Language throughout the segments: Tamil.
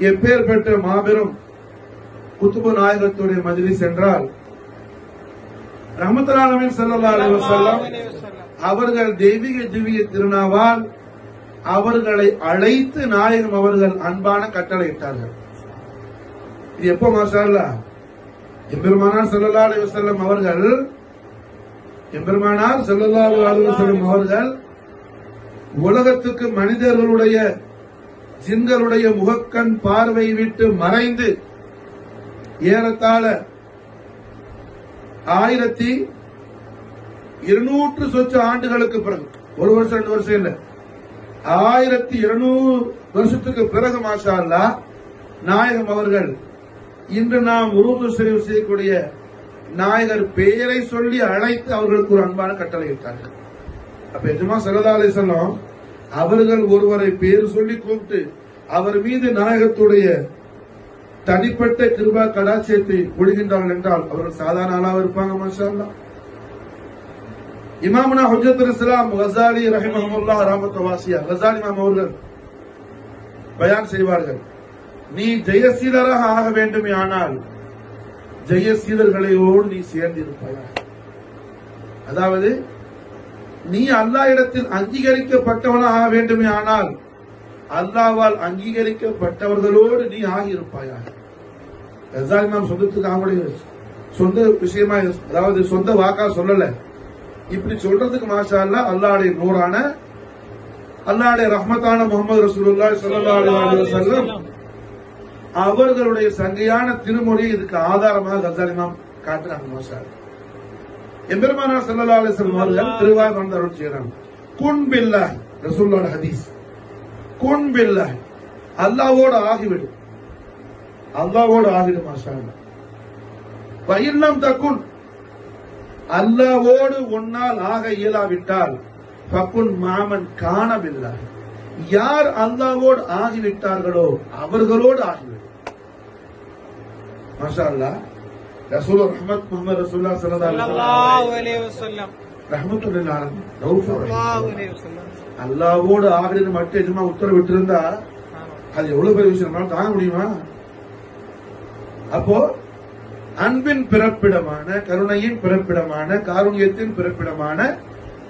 எப்பேர் பெற்ற மாபெரும் குத்துபு நாயகத்துடைய மஜ்லிஸ் என்றால் ரஹ்மத்துல் ஆலமீன் ஸல்லல்லாஹு அலைஹி வஸல்லம் அவர்கள் தெய்வீக திவ்ய திருநாவால் அவர்களை அழைத்து நாயகம் அவர்கள் அன்பான கட்டளையிட்டார்கள். இது எப்போ மாஷா அல்லாஹ் எம்பெருமானார் ஸல்லல்லாஹு அலைஹி வஸல்லம் அவர்கள் உலகத்துக்கு மனிதர்களுடைய ஜின்களுடைய முகக்கண் பார்வை விட்டு மறைந்து ஏறத்தாழ 1200 சொச்ச ஆண்டுகளுக்கு பிறகு, ஒரு வருஷம் 2 வருஷம் இல்ல, 1200 வருஷத்துக்கு பிறகு மாஷா அல்லாஹ் நாயகம் அவர்கள் இன்று நாம் உருது ஷரீஃப் செய்யக்கூடிய நாயகர் பெயரை சொல்லி அழைத்து அவர்களுக்கு ஒரு அன்பான கட்டளை இட்டார்கள். அப்ப எஜமா ஸல்லல்லாஹு அலைஹி வஸல்லம் அவர்கள் ஒருவரை பேர் சொல்லி கூப்பிட்டு அவர் மீது நாயகத்துடைய தனிப்பட்ட கிருபா கடாட்சியத்தை பொழிகின்றார்கள் என்றால் அவர்கள் சாதாரண ஆளாக இருப்பாங்க மாஷா அல்லாஹ். இமாமுனா ஹுஜ்ஜத்துல் இஸ்லாம் கஸாலி ரஹிமஹுல்லாஹ் ரஹ்மத்துல் வாசியா கஸாலி இமாம் அவர்கள் பயான் செய்வார்கள், நீ ஜெயசீலராக ஆக வேண்டுமே ஆனால் ஜெயசீலர்களோடு நீ சேர்ந்திருப்பாயா. அதாவது நீ அல்லாஹ் இடத்தில் அங்கீகரிக்கப்பட்டவனாக ஆக வேண்டுமே ஆனால் அல்லாஹ்வால் அங்கீகரிக்கப்பட்டவர்களோடு நீ ஆகியிருப்பாயா. கஸாலி இமாம் சொந்தத்துக்கு அவங்களுடைய சொந்த விஷயமா, அதாவது சொந்த வாக்கா சொல்லல, இப்படி சொல்றதுக்கு மாஷா அல்லாஹ் அல்லாஹ்வுடைய நூறான அல்லாஹ்வுடைய ரஹ்மத்தான முஹம்மது ரசூலுல்லாஹி ஸல்லல்லாஹு அலைஹி வஸல்லம் அவர்களுடைய சங்கையான திருமொழியை இதுக்கு ஆதாரமாக கஸாலி இமாம் காட்டுறாங்க மாஷா அல்லாஹ். எம்பெருமானார் ஸல்லல்லாஹு அலைஹி வஸல்லம் அவர்கள் திருவாய் வந்து அருள் செய்றாங்க, குன் பில்லாஹ், ரசூலுல்லாஹ் ஹதீஸ், குன் பில்லாஹ், அல்லாஹ்வோடு ஆகிவிடு, அல்லாஹ்வோடு ஆகிடு மாஷா அல்லாஹ். வஇல்லம் தகுன், அல்லாஹ்வோடு உன்னால் ஆக இயலாவிட்டால் ஃபகுன் மாமன் கான பில்லாஹ், யார் அல்லாஹ்வோடு ஆகிவிட்டார்களோ அவர்களோடு ஆகிவிடு. மாஷா அல்லாஹ். ரசூல் ரஹ்மத் முஹம்மது ரசூலுல்லாஹ் ஸல்லல்லாஹு அலைஹி வஸல்லம் ரஹ்மத்துல் லில் ஆலமீன் ஸல்லல்லாஹு அலைஹி வஸல்லம் அல்லாஹ்வோடு ஆகிடுன்னு மட்டும் எஜமா உத்தரவிட்டு இருந்தா அது எவ்வளவு பெரிய விஷயம், நம்மளால தாங்க முடியுமா? அப்போ அன்பின் பிறப்பிடமான, கருணையின் பிறப்பிடமான, காருண்யத்தின் பிறப்பிடமான,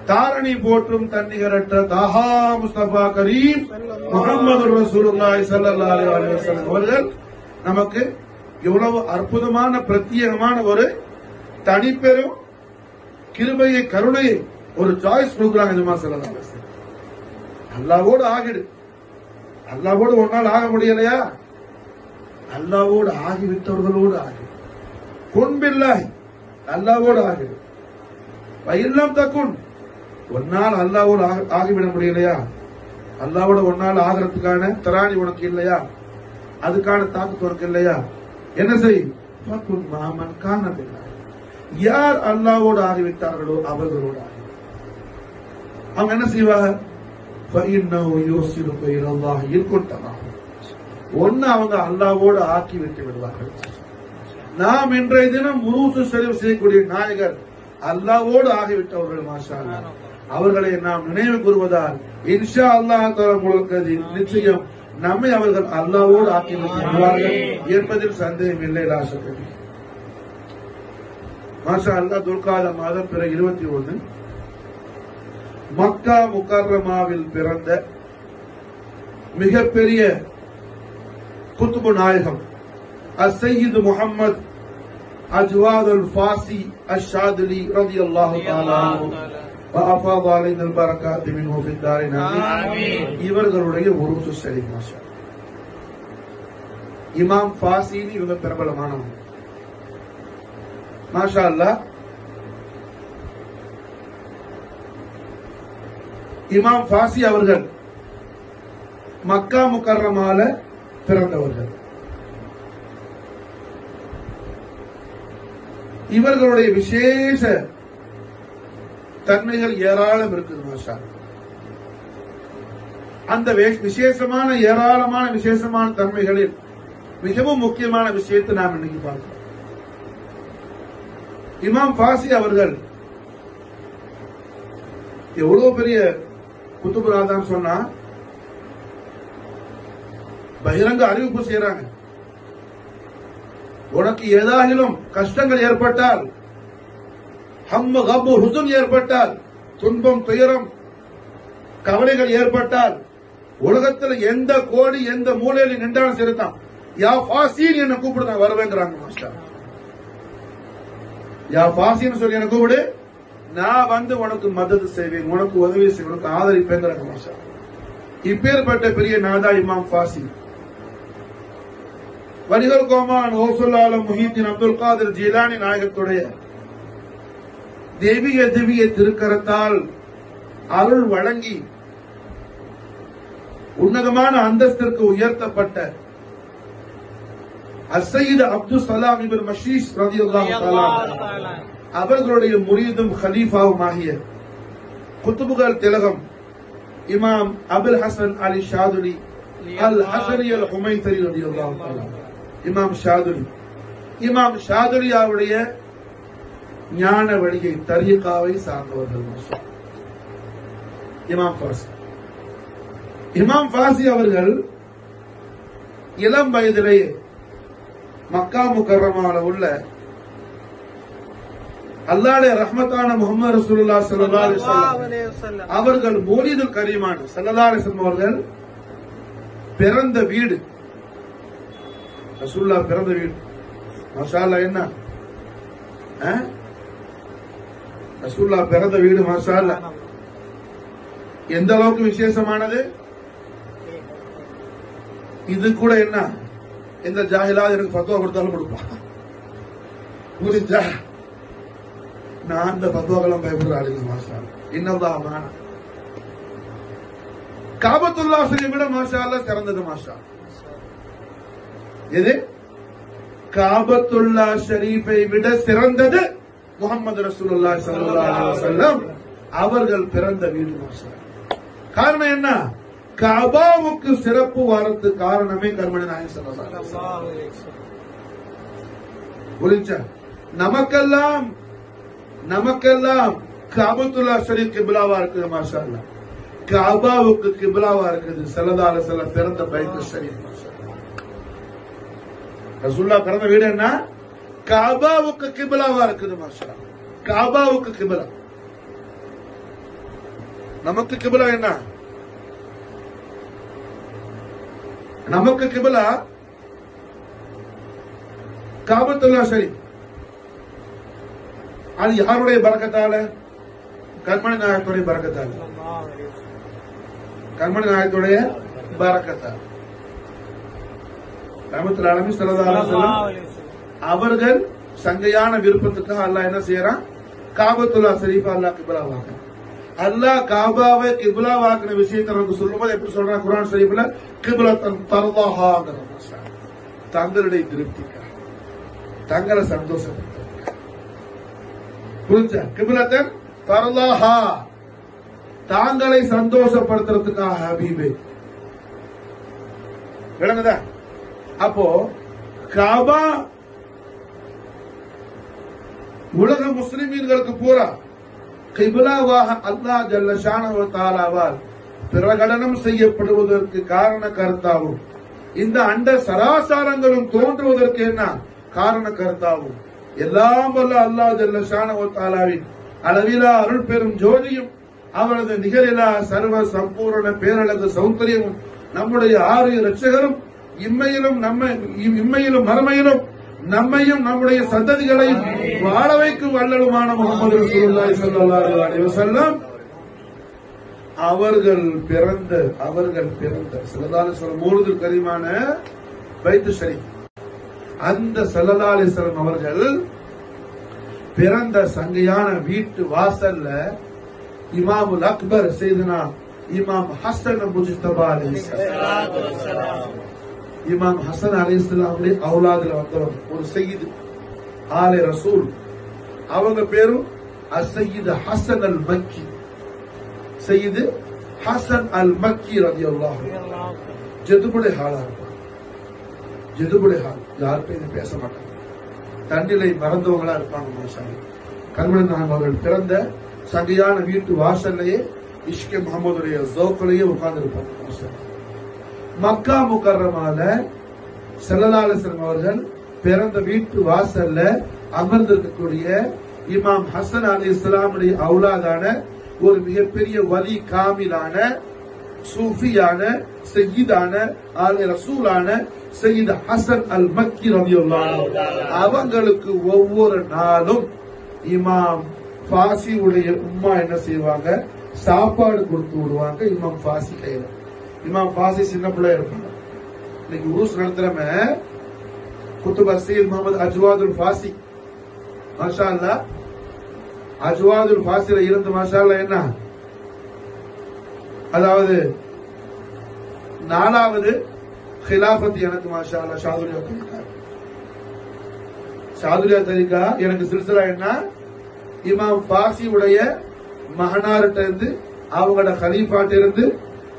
தாரணி போற்றும் தன்னிகரற்ற தாஹா முஸ்தபா கரீம் முஹம்மது ரசூலுல்லாஹி ஸல்லல்லாஹு அலைஹி வஸல்லம் அவர்கள் நமக்கு எவ்வளவு அற்புதமான பிரத்யேகமான ஒரு தனிப்பெரும் கிருபையை, கருணையை, ஒரு சாய்ஸ் கொடுக்குறாங்க. ஸல்லல்லாஹு அலைஹி வஸல்லம் அல்லாஹ்வோடு ஆகிடு. அல்லாஹ்வோடு ஒன்னால் ஆக முடியலையா? அல்லாஹ்வோடு ஆகிவிட்டவர்களோடு ஆகிடு. குன் பில்லாஹ், அல்லாஹ்வோடு ஆகிடு. வஇல்லம் தகுன், ஒன்னால் அல்லாஹ்வோடு ஆகிவிட முடியலையா? அல்லாஹ்வோடு ஒன்னால் ஆகிறதுக்கான தராணி உனக்கு இல்லையா? அதுக்கான தாக்கத்து உனக்கு இல்லையா? என்ன செய்? ஃபகுன் மாமன் கான பில்லாஹ், யார் அல்லாஹ்வோடு ஆகிவிட்டார்களோ அவர்களோடு ஆகி. அவங்க என்ன செய்வாங்க? ஃபஇன்னஹு யூஸிலுக இலல்லாஹ் இன்குன்தமா, ஒன்னு அவங்க அல்லாஹ்வோடு ஆக்கி விட்டு விடுவார்கள். நாம் இன்றைய தினம் உருது ஷரீஃப் செய்யக்கூடிய நாயகர் அல்லாஹ்வோடு ஆகிவிட்டவர்கள் மாஷா அல்லாஹ். அவர்களை நாம் நினைவு கூறுவதால் இன்ஷா அல்லாஹ் தஆலா உங்களுக்கு நிச்சயம் நம்மை அவர்கள் அல்லாஹ்வோடு ஆக்கி விடுவார்கள் என்பதில் சந்தேகம் இல்லை. மாஷா அல்லாஹ். துல்காத மாதம் பிற 21 மக்கா முக்கர்ரமாவில் பிறந்த மிகப்பெரிய குத்துபு நாயகம் அஸ்ஸய்யித் முஹம்மத் அஜ்வாத் அல்-ஃபாசி அஷ்-ஷாதிலி ரலியல்லாஹு தஆலா அன்ஹு வஅஃபாத அலைனா அல்-பரகாத் மின்ஹு ஃபித் தாரின் ஆமீன். இவர்களுடைய உருது ஷரீஃப் மாஷா. இமாம் ஃபாசினி இவங்க பிரபலமானவங்க மாஷா அல்லாஹ். இமாம் ஃபாசி அவர்கள் மக்கா முக்கர்ரமால பிறந்தவர்கள். இவர்களுடைய விசேஷ தன்மைகள் ஏராளம் இருக்குது மாஷா. அந்த விசேஷமான ஏராளமான விசேஷமான தன்மைகளில் மிகவும் முக்கியமான விஷயத்தை நாம் இன்னைக்கு பார்க்கிறோம். இமாம் ஃபாசி அவர்கள் எவ்வளவு பெரிய குத்துபுராதான் சொன்னா, பகிரங்க அறிவிப்பு செய்யறாங்க. உனக்கு ஏதாகிலும் கஷ்டங்கள் ஏற்பட்டால், ஹம்மு கப்பு ஹுசுன் ஏற்பட்டால், துன்பம் துயரம் கவலைகள் ஏற்பட்டால், உலகத்துல எந்த கோடி எந்த மூலையில நின்றாலும் சரிதான், யா ஃபாசின் என்ன கூப்பிடு, நான் வருவேங்கிறாங்க மாஸ்டர். யா ஃபாசின்னு சொல்லி என்ன கூப்பிடு, நான் வந்து உனக்கு மதது செய்வேன், உனக்கு உதவி செய்வேன், உனக்கு ஆதரிப்பேங்கிறாங்க மாஸ்டர். இப்பேற்பட்ட பெரிய நாதா இமாம் ஃபாசி. வரிகள் கோமான் ஓசுல்லாலம் முஹீத்தீன் அப்துல் காதிர் ஜீலானி நாயகத்துடைய தெய்வீக திவ்ய திருக்கரத்தால் அருள் வழங்கி உன்னதமான அந்தஸ்திற்கு உயர்த்தப்பட்ட அஸ்ஸயீத் அப்துல் சலாம் இப்னு மஷீஷ் ரலியல்லாஹு தஆலா அவர்களுடைய முரீதும் கலீஃபாவும் ஆகிய குத்துபுகள் திலகம் இமாம் அபுல் ஹசன் அலி ஷாதுலி அல் ஹசனி அல் ஹுமைத்தரி ரலியல்லாஹு தஆலா, இமாம் ஷாதுலி, இமாம் ஷாதுலியாவுடைய ஞான வழியை தரீகாவை சார்ந்தவர்கள் இமாம் ஃபாசி. இமாம் ஃபாசி அவர்கள் இளம் வயதிலேயே மக்கா முக்கர்ரமால உள்ள அல்லாஹ்வுடைய ரஹ்மத்தான முஹம்மது ரசூலுல்லாஹி ஸல்லல்லாஹு அலைஹி வஸல்லம் அவர்கள் மௌலிதுல் கரீமான ஸல்லல்லாஹு அலைஹி வஸல்லம் அவர்கள் பிறந்த வீடு, ரசூலுல்லாஹ் பிறந்த வீடு மாஷா அல்லாஹ். என்ன ரசூலுல்லாஹ் பிறந்த வீடு மாஷா அல்லாஹ் எந்த அளவுக்கு விசேஷமானது. இது கூட என்ன, எந்த ஜாஹிலாவது எனக்கு ஃபத்வா கொடுத்தாலும் கொடுப்பான். புரிஞ்சா, நான் அந்த ஃபத்வாக்கெல்லாம் பயப்படுற ஆளுங்க மாஷா அல்லாஹ். இன்னல்லாஹ் காபத்துல்லாஹ் ஷரீஃபை விட மாஷா அல்லாஹ் சிறந்தது மாஷா. எது? காபத்துல்லாஹ் ஷரீஃபை விட சிறந்தது முஹம்மது ரசூலுல்லாஹி ஸல்லல்லாஹு அலைஹி வஸல்லம் அவர்கள் பிறந்த வீடு மாஷா. காரணம் என்ன? கஅபாவுக்கு சிறப்பு வரது காரணமே கர்மணி நாயகம் ஸல்லல்லாஹு அலைஹி வஸல்லம். புரிஞ்சா? நமக்கெல்லாம் காபத்துல்லாஹ் ஷரீஃப் கிப்லாவா இருக்குது மாஷா அல்லாஹ். கஅபாவுக்கு கிப்லாவா இருக்குது ஸல்லல்லாஹு அலைஹி வஸல்லம் பிறந்த பைத்துல் ஷரீஃப் மாஷா அல்லாஹ். ரசூலுல்லாஹ் பிறந்த வீடு என்ன? கஅபாவுக்கு கிப்லாவா இருக்குது மாஷா அல்லாஹ். கஅபாவுக்கு கிப்லா. நமக்கு கிப்லா என்ன? நமக்கு கிப்லா காபத்துல்லாஹ் ஷரீஃப். அது யாருடைய பரக்கத்தால? கர்மணி நாயகத்துடைய பரக்கத்தால. கர்மணி நாயகத்துடைய பரக்கத்தால் ரஹ்மத்துல் ஆலமீன் ஸல்லல்லாஹு அலைஹி வஸல்லம் அவர்கள் சங்கையான விருப்பத்துக்காக அல்லாஹ் என்ன செய்யறான்? காபத்துல்லாஹ் ஷரீஃப் அல்லாஹ் கிப்லா வாக்குறான். அல்லாஹ் காபாவை கிப்லா வாக்குன விஷயத்தை நமக்கு சொல்லும்போது எப்படி சொல்றான்? குர்ஆன் ஷரீஃப்ல கிப்லத்தன் தர்தாஹாங்கற தங்களுடைய திருப்திக்காக, தங்களை சந்தோஷப்படுத்த. புரிஞ்சா? கிப்லத்தன் தர்தாஹா தாங்களை சந்தோஷப்படுத்துறதுக்காக ஹபீபே. விளங்குதா? அப்போ காபா உலக முஸ்லிமீன்களுக்கு பூரா கிப்லாவாக அல்லாஹ் ஜல்ல ஷானஹு வ தஆலாவால் பிரகடனம் செய்யப்படுவதற்கு காரண கர்த்தாவும், இந்த அண்ட சராசரங்களும் தோன்றுவதற்கு என்ன காரண கர்த்தாவும், எல்லாம் வல்ல அல்லாஹ் ஜல்ல ஷானஹு வ தஆலாவின் அளவிலா அருள் பெரும் ஜோதியும் அவரது நிகரிலா சர்வ சம்பூரண பேரழகு சௌந்தரியமும் நம்முடைய ஆறு இரட்சகரும் இம்மையிலும் மறுமையிலும் நம்மையும் நம்முடைய சந்ததிகளையும் வாழ வைக்கும் வல்லலுமான முஹம்மது ரசூலுல்லாஹி ஸல்லல்லாஹு அலைஹி வஸல்லம் அவர்கள் பிறந்த ஸல்லல்லாஹு அலைஹி வஸல்லம் மௌலிதுல் கரீமான பைத்துல் ஷரீஃப், அந்த ஸல்லல்லாஹு அலைஹி வஸல்லம் அவர்கள் பிறந்த சங்கையான வீட்டு வாசல்ல இமாமுல் அக்பர் சையதுனா இமாம் ஹசன் முஜ்தபா அலைஹிஸ்ஸலாம், இமாம் ஹசன் அலைஹிஸ்ஸலாமுடைய அவுலாதுல வந்தவர் ஒரு சையீத் ஆலே ரசூல். அவங்க பேரும் அஸ்ஸயீத் ஹசன் அல் மக்கி, சையீத் ஹசன் அல் மக்கி ரலியல்லாஹு அன்ஹு. ஜதுபுடைய ஹாலா இருப்பாங்க, ஜதுபுடைய ஹால், யாருக்கும் பேச மாட்டாங்க, தன்னிலை மறந்தவங்களா இருப்பாங்க. மாஷாஅல்லாஹ் கண்மணி நாயகம் அவர்கள் பிறந்த சங்கையான வீட்டு வாசல்லையே இஷ்கே முகமதுடைய ஜௌக்லையே உட்கார்ந்து இருப்பாங்க. மக்கா முக்கர்ரமால ஸல்லல்லாஹு அலைஹி வஸல்லம் அவர்கள் பிறந்த வீட்டு வாசல்ல அமர்ந்திருக்கக்கூடிய இமாம் ஹசன் அலைஹிஸ்ஸலாமுடைய அவுலாதான ஒரு மிகப்பெரிய வலி காமிலான சூஃபியான சையீதான ஆலே ரசூலான சையீத் ஹசன் அல் மக்கி ரலியல்லாஹு அவங்களுக்கு ஒவ்வொரு நாளும் இமாம் ஃபாசி உடைய உம்மா என்ன செய்வாங்க, சாப்பாடு கொடுத்து விடுவாங்க இமாம் ஃபாசி கையில. இமாம் ஃபாசி சின்ன பிள்ளை இருப்பாங்க. இன்னைக்கு உருஸ் நடத்துறம குத்துப சையத் முகமது அஜ்வாதுல் ஃபாசி மாஷா அல்லாஹ். அஜ்வாதுல் ஃபாசில இருந்து மாஷா அல்லாஹ் என்ன, அதாவது 4வது خلافத் எனக்கு மாஷா அல்லாஹ் ஷாதுலியா தரிகா. ஷாதுலியா தரிகா எனக்கு சில்சிலா என்ன, இமாம் ஃபாசி உடைய மகனார்ட்ட இருந்து அவங்களோட கலீஃபாட்ட இருந்து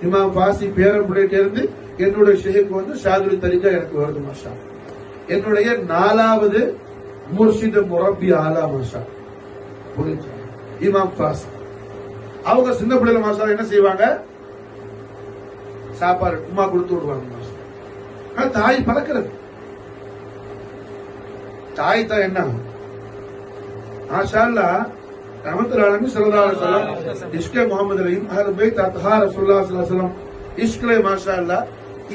இமாம் ஃபாசி பேரன்புடையிட்ட இருந்து என்னுடைய ஷேக் வந்து ஷாதுலி தரிகா எனக்கு வருது மாஷா. என்னுடைய 4வது முர்ஷித் முரப்பி ஆலா மாஷா புரிஞ்சா இமாம் ஃபாசி. அவங்க சின்ன பிள்ளைல மாஷா என்ன செய்வாங்க, சாப்பாடு உமா கொடுத்து விடுவாங்க மாஷா. தாய் பழக்கிறது, தாய் தான் என்ன மாஷா அல்லாஹ். ரஹ்மத்துல் ஆலமீன் ஸல்லல்லாஹு அலைஹி வஸல்லம் இஷ்கே முஹம்மதுலையும் அஹ்லுல் பைத் அத்ஹார் ரசூலுல்லாஹி ஸல்லல்லாஹு அலைஹி வஸல்லம் இஷ்கே மாஷா அல்லாஹ்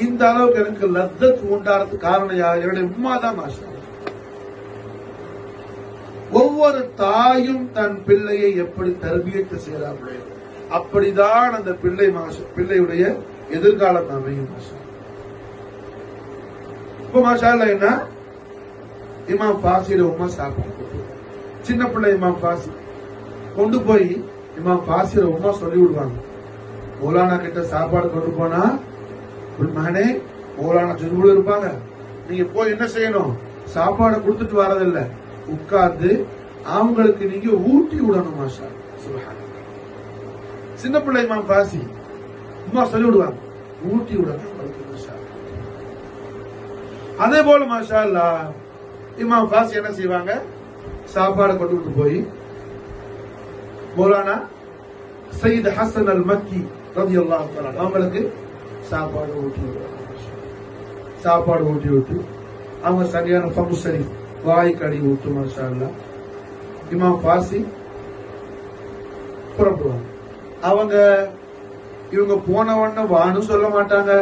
இந்த அளவுக்கு எனக்கு லத்தத் உண்டாறதுக்கு காரணம் என்னுடைய உம்மா தான் மாஷா அல்லாஹ். ஒவ்வொரு தாயும் தன் பிள்ளையை எப்படி தர்பியத்து செய்கிறார்களோ அப்படிதான் அந்த பிள்ளையுடைய எதிர்காலம் அமையும் மாஷா. இப்ப மாஷா அல்லாஹ் என்ன, இமாம் ஃபாசில உம்மா சாப்பாடு சின்ன பிள்ளை இமாம் ஃபாசி கொண்டு போய் இமாம் ஃபாசில உம்மா சொல்லி விடுவாங்க, மௌலானா கிட்ட சாப்பாடு கொண்டு போனா மகனே மௌலானா ஜுருவுல இருப்பாங்க, நீங்க போய் என்ன செய்யணும், சாப்பாடு கொடுத்துட்டு வரதில்ல, உட்கார்ந்து அவங்களுக்கு நீங்க ஊட்டி விடணும் மாஷா. சுப்ஹானல்லாஹ். சின்ன பிள்ளை இமாம் ஃபாசி உம்மா சொல்லி விடுவாங்க, ஊட்டி விடணும் மாஷா. அதே போல மாஷா அல்லாஹ் இமாம் ஃபாசி என்ன செய்வாங்க, சாப்பாடு கொண்டு போய் மௌலானா சையத் ஹசன் அல் மக்கி ரலியல்லாஹு தஆலா அவங்களுக்கு சாப்பாடு ஊட்டி விடுவாங்க. சாப்பாடு ஊட்டி விட்டு அவங்க சரியான ஃபமு சரி வாய் கடி ஊட்டு மாஷா அல்லாஹ். இமாம் ஃபாசி புறப்படுவாங்க. அவங்க இவங்க போன உடனே வான்னு சொல்ல மாட்டாங்க,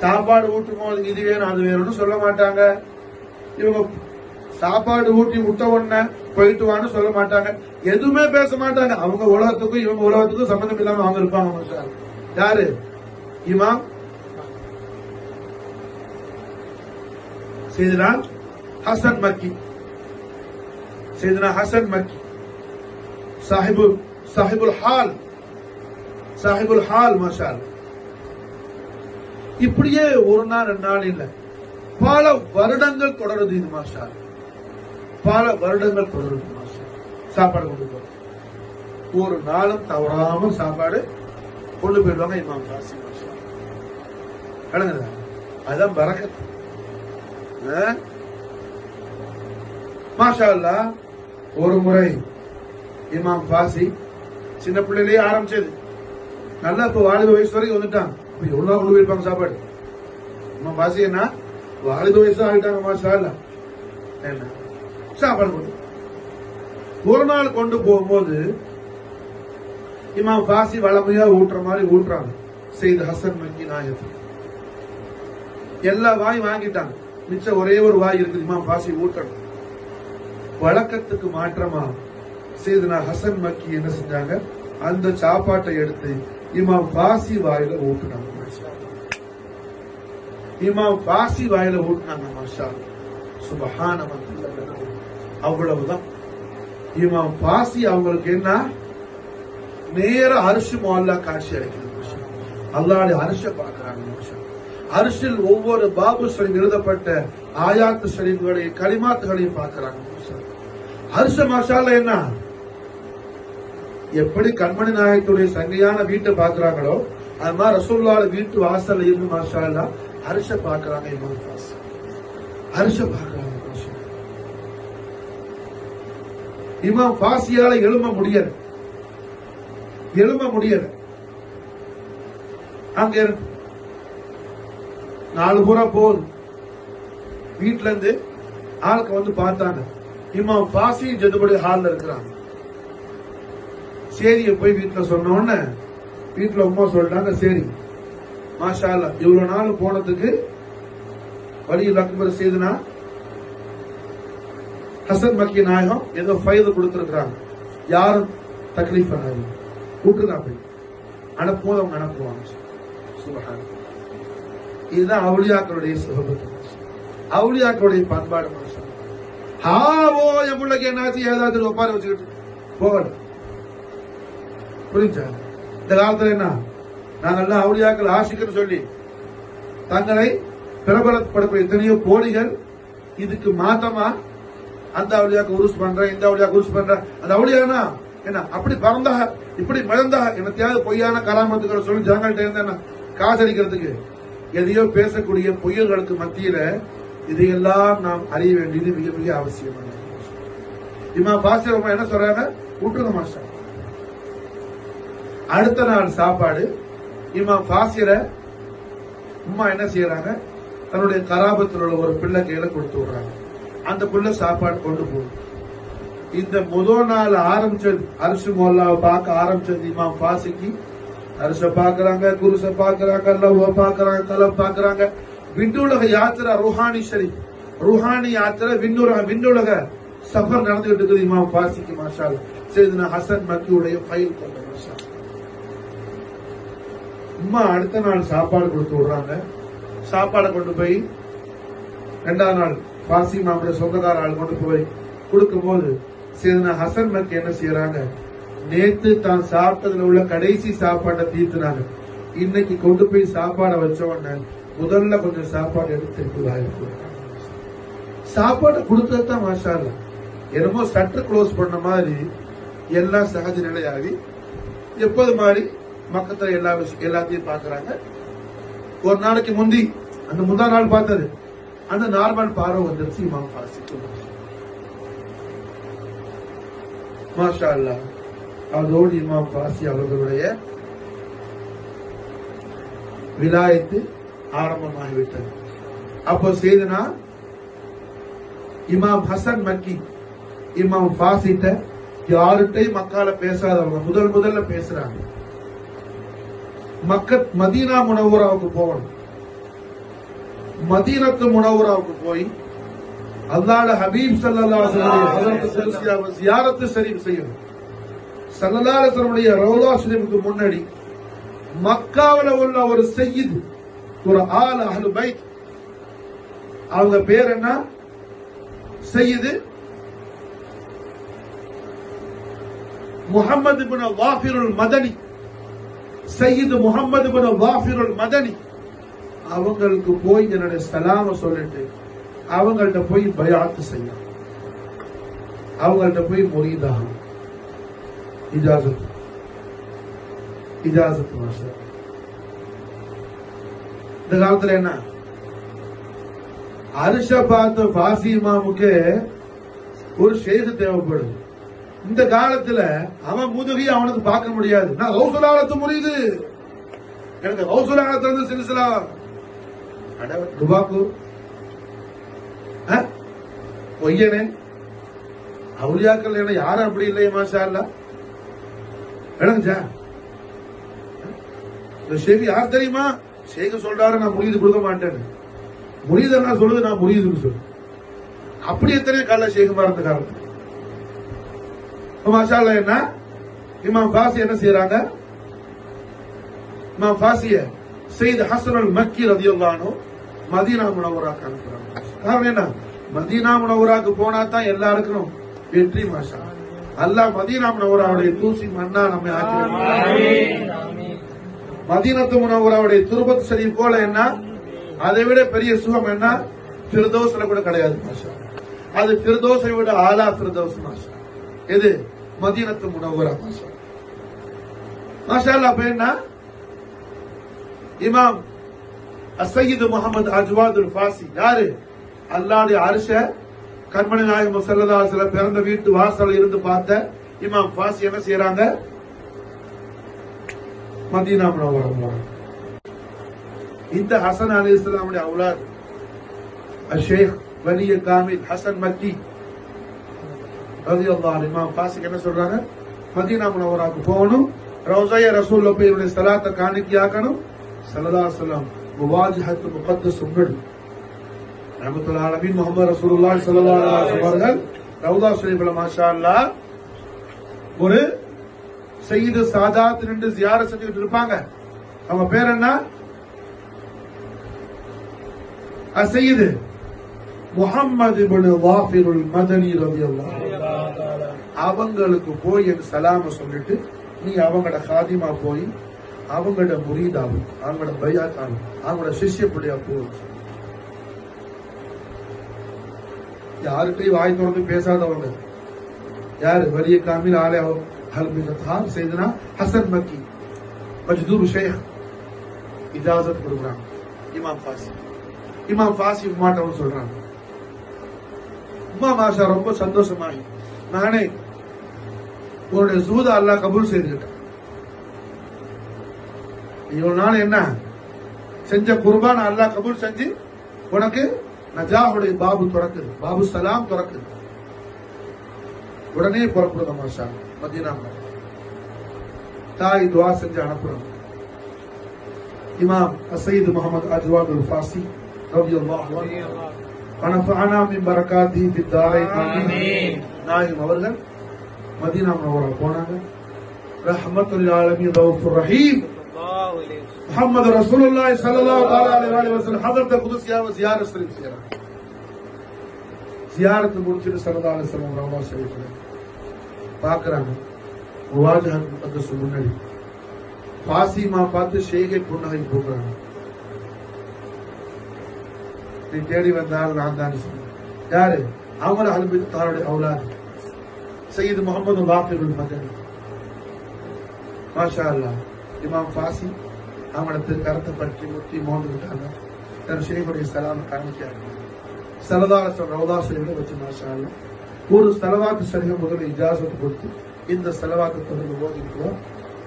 சாப்பாடு ஊட்டும் போது இது வேணும் அது வேணும்னு சொல்ல மாட்டாங்க, இவங்க சாப்பாடு ஊட்டி விட்ட உடனே போயிட்டு வான்னு சொல்ல மாட்டாங்க, எதுவுமே பேச மாட்டாங்க. அவங்க உலகத்துக்கும் இவங்க உலகத்துக்கும் சம்பந்தம் இல்லாம அவங்க இருப்பாங்க. யாரு, இமாம் சையதுனா ஹசன் மக்கி. சையதுனா ஹசன் மக்கி சாஹிபுல் ஹால் மாஷா அல்லாஹ். இப்படியே ஒரு நாள் 2 நாள் இல்ல, பல வருடங்கள் தொடருது இது மாஷா அல்லாஹ். பல வருடங்கள் தொடருது மாஷா அல்லாஹ். சாப்பாடு கொண்டு போய் ஒரு நாளும் தவறாம சாப்பாடு கொண்டு போயிடுவாங்க இமாம் ஃபாசி மாஷா அல்லாஹ். அதான் பரக்கத் மாஷா அல்லாஹ். ஒரு முறை இமாம் ஃபாசி சின்ன பிள்ளையிலேயே ஆரம்பிச்சது, நல்லா இப்ப வாலிப வயசு வரைக்கும் வந்துட்டாங்க. எவ்வளவு கொண்டு போயிருப்பாங்க சாப்பாடு. இமாம் ஃபாசி என்ன வாலிப வயசு ஆகிட்டாங்க மாஷா அல்லாஹ். என்ன சாப்பாடு கொண்டு ஒரு நாள் கொண்டு போகும்போது இமாம் ஃபாசி வளமையா ஊட்டுற மாதிரி ஊட்டுறாங்க. சையத் ஹசன் மக்கி நாயகம் எல்லா வாய் வாங்கிட்டாங்க, மிச்சம் ஒரே ஒரு வாய் இருக்குது, இமாம் ஃபாசி ஊட்டணும். வழக்கத்துக்கு மாற்றமா சையதுனா ஹசன் மக்கி என்ன செஞ்சாங்க, அந்த சாப்பாட்டை எடுத்து இமாம் ஃபாசி வாயில ஊட்டுனாங்க. இமாம் ஃபாசி வாயில ஊட்டுனாங்க மாஷா சுப்ஹானல்லாஹ். அவ்வளவுதான். இமாம் ஃபாசி அவங்களுக்கு என்ன, நேர அர்ஷ் முஅல்லா காட்சி அளிக்கிறது. அல்லாஹ்வுடைய அர்ஷை பார்க்கறாங்க. அர்ஷில் ஒவ்வொரு பாபு ஷரீஃப் எழுதப்பட்ட ஆயாத்து ஷரீஃப்களை கலிமாத்துகளையும் பார்க்கறாங்க. அர்ஷ மாஷா அல்லாஹ் என்ன, எப்படி கண்மணி நாயகத்துடைய சங்கையான வீட்டை பார்க்கறாங்களோ அது மாதிரி ரசூலுல்லாஹ் வீட்டு வாசல்ல இருந்து மாஷா அல்லாஹ் அர்ஷ பார்க்கறாங்க. இமாம் ஃபாசி அர்ஷ பார்க்கறாங்க. இமாம் ஃபாசியால எழும்ப முடியல. அங்க 4 பூரா போகுது. வீட்டுல இருந்து ஆளுக்கு வந்து பார்த்தாங்க. இமாம் ஃபாசி ஜதுபடி ஹால்ல இருக்கிறாங்க. சேரிய போய் வீட்டுல சொன்ன உடனே வீட்டுல அம்மா சொல்லிட்டாங்க, சரி மாஷா அல்லாஹ் இவ்வளவு நாள் போனதுக்கு வலியுல் அக்பர் செய்துனா ஹசன் மக்கி நாயகம் ஏதோ ஃபைது கொடுத்திருக்கிறாங்க, யாரும் தக்லீஃப் பண்ணாது, கூட்டுதான் போய் அனுப்பும்போது அவங்க அனுப்புவாங்க. சுப்ஹான். இதுதான் அவுலியாக்களுடைய சுகபத்து, அவுலியாக்களுடைய பண்பாடு. மாஷா ஹாவோ என் பிள்ளைக்கு என்னாச்சு ஏதாவது ஒப்பாரி வச்சுக்கிட்டு போகல. புரிஞ்சா? இந்த காலத்துல என்ன நாங்கெல்லாம் அவுலியாக்கள் ஆஷிக்குன்னு சொல்லி தங்களை பிரபலப்படுத்த எத்தனையோ கோடிகள் இதுக்கு மாத்தமா அந்த அவுலியாக்கு உருஸ் பண்றேன், இந்த அவுலியாக்கு உருஸ் பண்றேன். அந்த அவுலியானா என்ன அப்படி பறந்தாக இப்படி மிதந்தாக என்னத்தையாவது பொய்யான கராமத்துக்களை சொல்லி ஜனங்கள்ட்ட இருந்த காசடிக்கிறதுக்கு எதையோ பேசக்கூடிய பொய்யர்களுக்கு மத்தியில இதையெல்லாம் நாம் அறிய வேண்டியது மிக மிக அவசியமான. இமாம் ஃபாசி என்ன சொல்றாங்க, விட்டுருங்க மாஸ்டர். அடுத்த நாள் சாப்பாடு இமாம் ஃபாசிர அம்மா என்ன செய்யறாங்க, தன்னுடைய கராபத்தில் உள்ள ஒரு பிள்ளை கையில கொடுத்து விடுறாங்க. அந்த பிள்ளை சாப்பாடு கொண்டு போகுது. இந்த முதல் நாள் ஆரம்பிச்சது அரிசி மோல்லாவை பார்க்க ஆரம்பிச்சது இமாம் ஃபாசிக்கு. அரிச பாக்குறாங்க, குருச பாக்குறாங்க, லவ்வ பாக்குறாங்க, கலம் பாக்குறாங்க. விண்ணுலக யாத்திரை ருஹானி ஷரீப், ருஹானி யாத்திரை விண்ணுலக சஃபர் நடந்துகிட்டு இருக்குது இமாம் ஃபாசிக்கு. மாஷா அல்லாஹ் சையதுனா ஹசன் மக்கியுடைய ஃபைல் கொண்ட மாஷா. அம்மா அடுத்த நாள் சாப்பாடு கொடுத்து விடுறாங்க. சாப்பாடை கொண்டு போய் 2ஆம் நாள் ஃபாசி மாமுடைய சொந்தக்கார ஆள் கொண்டு போய் கொடுக்கும் போது சையதுனா ஹசன் மக்கி என்ன செய்யறாங்க, நேத்து தான் சாப்பிட்டதுல உள்ள கடைசி சாப்பாட்டை தீர்த்துனாங்க. இன்னைக்கு கொண்டு போய் சாப்பாடை வச்ச உடனே முதல்ல கொஞ்சம் சாப்பாடு எடுத்து வாய்ப்பு சாப்பாடு கொடுத்ததுதான் மாஷா அல்லாஹ். என்னமோ சட்டை க்ளோஸ் பண்ண மாதிரி எல்லாம் சகஜ நிலையாகி எப்போது மாதிரி மக்கத்துல எல்லாத்தையும் பாக்குறாங்க. ஒரு நாளைக்கு முந்தி அந்த முந்தா நாள் பார்த்தது அந்த நார்மல் பார்வை வந்துருச்சு இமாம் ஃபாசிக்கு. மாஷா அல்லாஹ். அதோடு இமாம் ஃபாசி அவர்களுடைய விலாயத்து ஆரம்பமாகிவிட்டது. அப்போ செய்தனா இமாம் ஹசன் மக்கி இமாம் ஃபாசிட்ட யாருட்டையும் மக்கால பேசாதவங்க முதல்ல பேசுறாங்க. மதீனா முனவராவுக்கு போகணும். மதீனத்து முனவராவுக்கு போய் அல்லாஹ்வுடைய ஹபீப் ஸல்லல்லாஹு அலைஹி வஸல்லம் ஜியாரத்து ஷரீஃப் செய்யணும். ஸல்லல்லாஹு அலைஹி வஸல்லம் ரௌலா ஷரீஃபுக்கு முன்னாடி மக்காவுல உள்ள ஒரு சய்யித், ஒரு ஆல் அஹ்லு பைத், அவங்க பேர் என்ன, சய்யித் முஹம்மது இப்னு வாஃபிருல் மதனி, சய்யித் முஹம்மது இப்னு வாஃபிருல் மதனி. அவங்களுக்கு போய் என்னுடைய சலாம சொல்லிட்டு அவங்கள்ட்ட போய் பயாத்து செய்ய, அவங்கள்ட்ட போய் முரீதாக இஜாசத் மாஷா. இந்த காலத்துல என்ன அரிஷ பார்த்த ஃபாசி இமாமுக்கு ஒரு ஷேக் தேவைப்படுது. இந்த காலத்துல அவன் முதுகி அவனுக்கு பார்க்க முடியாது. நான் கௌசலாலத்து முறியுது, எனக்கு கௌசலாலத்துல இருந்து சில்சிலா துபாக்கு பொய்யனே அவுலியாக்கள் என்ன யாரும் அப்படி இல்லையே மாஷா அல்லாஹ். விளங்குச்சா? இந்த ஷேக் யார் தெரியுமா? ஷேக் சொல்றாரு நான் முறியது கொடுக்க மாட்டேன்னு. முறியதா சொல்லுது, நான் முறியதுன்னு சொல்லு. அப்படி எத்தனையோ கால ஷேக் மறந்த காலத்துல மாஷா அல்லாஹ். என்ன இமாம் ஃபாசி என்ன செய்யறாங்க, இமாம் ஃபாசிய சையத் ஹசன் அல் மக்கி ரலியல்லாஹு அன்ஹு மதீனா முனவராக்கு அனுப்புறாங்க. காரணம் என்ன, மதீனா முனவராக்கு போனா தான் எல்லாருக்கும் வெற்றி. மாஷா அல்லாஹ் மதீனா முனவராவுடைய தூசி மண்ணா நம்ம ஆக்கி, மதீனத்து முனவராவுடைய துர்பத் ஷரீஃப் போல என்ன அதை விட பெரிய சுகம் என்ன ஃபிர்தௌஸ்ல கூட கிடையாது. மாஷா அது ஃபிர்தௌஸை விட ஆலா ஃபிர்தௌஸ். மாஷா எது மதீனத்து முனவரா. மாஷா மாஷா அல்லாஹ். அப்ப என்ன இமாம் சய்யித் முஹம்மது அஜ்வாதுல் ஃபாசி யாரு, அல்லாஹ்வுடைய அர்ஷ கண்மணி நாயகம் ஸல்லல்லாஹு அலைஹி வஸல்லம் பிறந்த வீட்டு வாசல்ல இருந்து பார்த்த இமாம் ஃபாசி என்ன செய்யறாங்க, மதீனா முனவரா. இந்த ஹசன் அலைஹிஸ்ஸலாமுடைய அவுலாத் ஷேக் வலிய காமில் ஹசன் மக்கி ரலியல்லாஹு அன்ஹு இமாம் ஃபாசிக் என்ன சொல்றாங்க, மதீனா முனவராவுக்கு போகணும், ரௌஸாய ரசூல்ல போய் இவருடைய ஸலாத்தை காணிக்கையாக்கணும். ஸல்லல்லாஹு அலைஹி வஸல்லம் முவாஜஹத்து முகத்தஸ் உம்மட் ரஹ்மத்துல் ஆலமீன் முஹம்மது ரசூலுல்லாஹி ஸல்லல்லாஹு அலைஹி வஸல்லம் அவர்கள் ரௌதா ஷரீஃப்ல மாஷா அல்லாஹ் ஒரு சையீது சாதாத் நின்று ஜியாரத் செஞ்சுட்டு இருப்பாங்க. அவங்க பேர் என்ன? அசையீது முஹம்மது இப்னு வாஃபிருல் மதனி ரலியல்லாஹு அன்ஹு. அவங்களுக்கு போய் என் சலாம சொல்லிட்டு நீ அவங்களோட காதிமா போய் அவங்களோட முரீதாவும் அவங்களோட பையாத்தாவும் அவங்களோட சிஷ்யப்படியா போகும். யாருக்கையும் வாய் திறந்து பேசாதவங்க யாரு? வலிய காமில் ஆலே ஹல்மிதான் செய்தனா ஹசன் மக்கி மஜ்தூப் ஷேக் இஜாசத் கொடுக்குறாங்க. இமாம் ஃபாசி மாட்டவன் சொல்றாங்க. உமா மாஷா ரொம்ப சந்தோஷமாகி, நானே உன்னுடைய சூத அல்லாஹ் கபூல் செய்துகிட்டேன். இவ்வளவு நாள் என்ன செஞ்ச குர்பான் அல்லாஹ் கபூல் செஞ்சு உனக்கு நஜாஹுடைய பாபு திறக்குது, பாபு சலாம் திறக்குது. உடனே புறப்படுத மாஷா மதீனா. தாய் துவா செஞ்சு அனுப்புறோம். இமாம் சையீது முஹம்மது அஜ்வாத் அல் ஃபாசி ரலியல்லாஹு அன்ஹு வனஃபஅனா மின் பரகாத்திஹி ஃபித் தாரைன் ஆமீன். நாயிம் அவர்கள் மதீனா முனவரா போனாங்க. ரஹ்மத்துல் ஆலமீன் ரவுஃபுர் ரஹீம் முஹம்மது ரசூலுல்லாஹி ஸல்லல்லாஹு அலைஹி வஸல்லம் ஹஜ்ரத் குதுஸியாவை ஜியாரத் செய்றாங்க. ஜியாரத் முடிச்சிட்டு ஸல்லல்லாஹு அலைஹி வஸல்லம் ரவுதா ஷரீஃப்ல பாக்குறாங்க. முவாஜஹத் முகத்தஸ் முன்னாடி ஃபாசிமா பார்த்து ஷேகை புன்னகை போடுறாங்க. நீ தேடி வந்தால் நான் தான் சொன்னேன். யாரு? அவங்கள அல்பித் தாருடைய அவுலாத் சையீது முஹம்மது வாஃபிருல் மதனி. மாஷா அல்லாஹ் இமாம் ஃபாசி அவங்கள கருத்தை பற்றி முத்தி மோந்துக்கிட்டாங்க. தன் ஷேகுடைய சலாம் காணிக்காங்க. ஸல்லல்லாஹு அலைஹி வஸல்லம் ரவுதா ஷரீஃப்ல வச்சு மாஷா அல்லாஹ் ஒரு ஸலவாத் ஷரீஃப் முதல்ல இஜாசத் கொடுத்து இந்த ஸலவாத்தை தொடர்ந்து ஓதிக்கிறோம்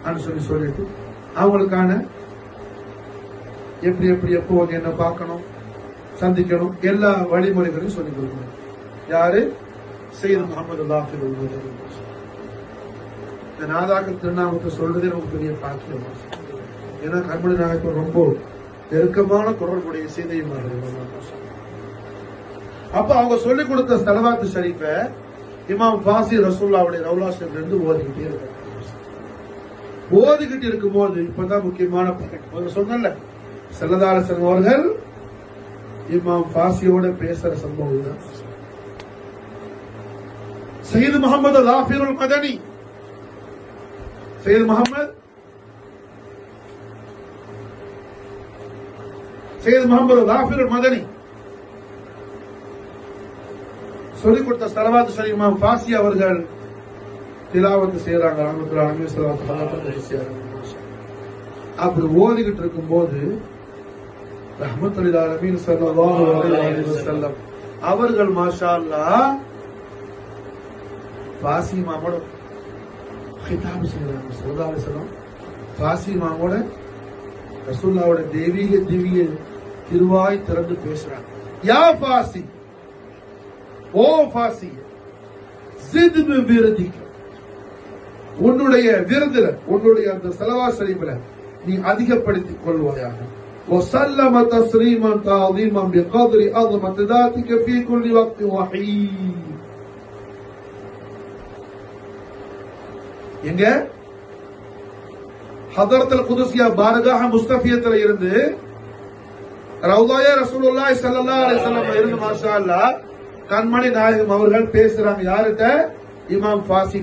அப்படின்னு சொல்லிட்டு அவங்களுக்கான எப்படி எப்படி எப்போ என்ன பார்க்கணும் சந்திக்கணும் எல்லா வழிமுறைகளையும் சொல்லிக் கொடுக்கணும். யாரு? சையீது முஹம்மது வாஃபிருல் மதனி. இந்த நாதாக்கள் திருநாமத்தை சொல்றதே நமக்கு பெரிய பாக்கியம். ஏன்னா கண்மணி நாயகம் ரொம்ப நெருக்கமான தொடர்புடைய செய்தியும். அப்ப அவங்க சொல்லிக் கொடுத்த ஸலவாத் ஷரீஃப இமாம் ஃபாசி ரசூலுல்லாஹ்வுடைய ரவுலா ஷரீஃப்ல இருந்து ஓதிக்கிட்டே இருக்காங்க. ஓதிக்கிட்டு இருக்கும்போது இப்பதான் முக்கியமான சொன்னல ஸல்லல்லாஹு அலைஹி வஸல்லம் அவர்கள் இமாம் ஃபாசியோட பேசுற சம்பவம் தான். சையீது முஹம்மது வாஃபிருல் மதனி, சையீது முஹம்மது வாஃபிருல் மதனி சொல்லிக் கொடுத்த ஸலவாத் ஷரீஃப் இமாம் ஃபாசி அவர்கள் திலாவத்து செய்யறாங்க. அப்படி ஓதிக்கிட்டு இருக்கும் போது ரஹ்மத்துல் ஆலமீன் ஸல்லல்லாஹு அலைஹி வஸல்லம் அவர்கள் மாஷா அல்லாஹ் ஃபாசி இமாமோட கிதாப் செய்யறாங்க. ஸல்லல்லாஹு அலைஹி வஸல்லம் ஃபாசி இமாமோட ரசூலுல்லாஹ்வோட திவ்ய திருவாய் திறந்து பேசுறாங்க. யா ஃபாசி, ஓ ஃபாசி, ஜித் பி விர்திக, உன்னுடைய விருதுல உன்னுடைய அந்த ஸலவாத் ஷரீஃப்ல நீ அதிகப்படுத்திக் கொள்வாயாக. وسلم تسليما تعظيما بقدر عظمة ذاتك في كل وقت وحين. எங்க ஹதரத்துல் குதுஸியா பாரகாஹ முஸ்தஃபியத்துல இருந்து ரவுதாய ரசூலுல்லாஹி ஸல்லல்லாஹு அலைஹி வஸல்லம் இருந்து மாஷா அல்லாஹ் கண்மணி நாயகம் அவர்கள் பேசுறாங்க. யார்கிட்ட? இமாம் ஃபாசி.